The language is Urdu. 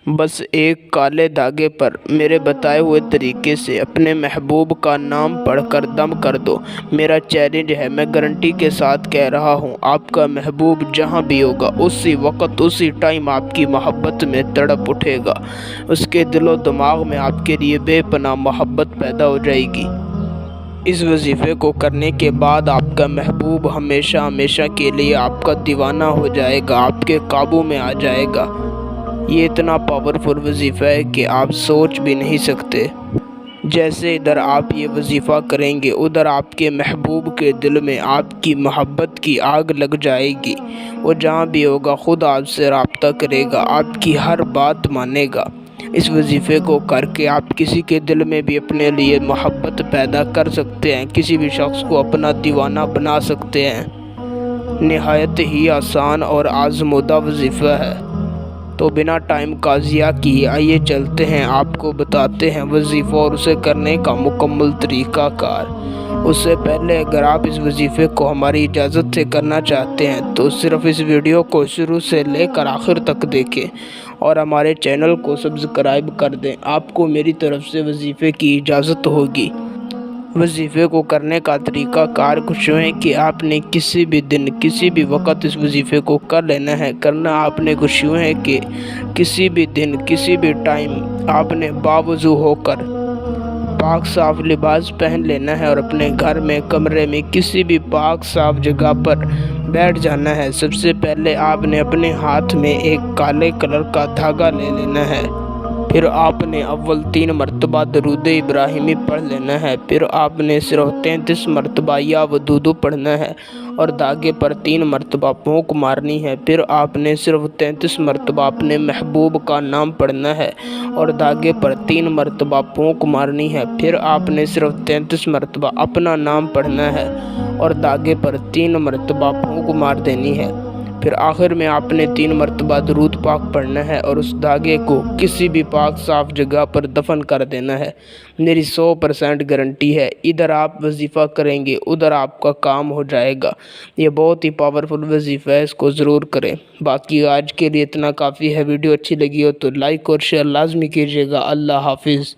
بس ایک کالے دھاگے پر میرے بتائے ہوئے طریقے سے اپنے محبوب کا نام پڑھ کر دم کر دو۔ میرا چیلنج ہے، میں گارنٹی کے ساتھ کہہ رہا ہوں، آپ کا محبوب جہاں بھی ہوگا اسی وقت اسی ٹائم آپ کی محبت میں تڑپ اٹھے گا۔ اس کے دل و دماغ میں آپ کے لیے بے پناہ محبت پیدا ہو جائے گی۔ اس وظیفے کو کرنے کے بعد آپ کا محبوب ہمیشہ ہمیشہ کے لیے آپ کا دیوانہ ہو جائے گا، آپ کے قابو میں آ جائے گا۔ یہ اتنا پاورفل وظیفہ ہے کہ آپ سوچ بھی نہیں سکتے۔ جیسے ادھر آپ یہ وظیفہ کریں گے، ادھر آپ کے محبوب کے دل میں آپ کی محبت کی آگ لگ جائے گی۔ وہ جہاں بھی ہوگا خود آپ سے رابطہ کرے گا، آپ کی ہر بات مانے گا۔ اس وظیفے کو کر کے آپ کسی کے دل میں بھی اپنے لیے محبت پیدا کر سکتے ہیں، کسی بھی شخص کو اپنا دیوانہ بنا سکتے ہیں۔ نہایت ہی آسان اور آزمودہ وظیفہ ہے۔ تو بنا ٹائم کا ضیاع کیے آئیے چلتے ہیں، آپ کو بتاتے ہیں وظیفہ اور اسے کرنے کا مکمل طریقہ کار۔ اس سے پہلے اگر آپ اس وظیفے کو ہماری اجازت سے کرنا چاہتے ہیں تو صرف اس ویڈیو کو شروع سے لے کر آخر تک دیکھیں اور ہمارے چینل کو سبسکرائب کر دیں، آپ کو میری طرف سے وظیفے کی اجازت ہوگی۔ وظیفے کو کرنے کا طریقہ کار کچھ یوں ہے کہ آپ نے کسی بھی دن کسی بھی وقت اس وظیفے کو کر لینا ہے۔ کرنا آپ نے کچھ یوں ہے کہ کسی بھی دن کسی بھی ٹائم آپ نے باوضو ہو کر پاک صاف لباس پہن لینا ہے اور اپنے گھر میں کمرے میں کسی بھی پاک صاف جگہ پر بیٹھ جانا ہے۔ سب سے پہلے آپ نے اپنے ہاتھ میں ایک کالے کلر کا دھاگا لے لینا ہے، پھر آپ نے اول 3 مرتبہ درود ابراہیمی پڑھ لینا ہے، پھر آپ نے صرف 33 مرتبہ یا ودودو پڑھنا ہے اور دھاگے پر 3 مرتبہ پھونک مارنی ہے، پھر آپ نے صرف 33 مرتبہ اپنے محبوب کا نام پڑھنا ہے اور دھاگے پر 3 مرتبہ پھونک مارنی ہے، پھر آپ نے صرف 33 مرتبہ اپنا نام پڑھنا ہے اور دھاگے پر 3 مرتبہ پھونک مار دینی ہے، پھر آخر میں آپ نے 3 مرتبہ درود پاک پڑھنا ہے اور اس دھاگے کو کسی بھی پاک صاف جگہ پر دفن کر دینا ہے۔ میری 100% گارنٹی ہے، ادھر آپ وظیفہ کریں گے ادھر آپ کا کام ہو جائے گا۔ یہ بہت ہی پاورفل وظیفہ ہے، اس کو ضرور کریں۔ باقی آج کے لیے اتنا کافی ہے۔ ویڈیو اچھی لگی ہو تو لائک اور شیئر لازمی کیجیے گا۔ اللہ حافظ۔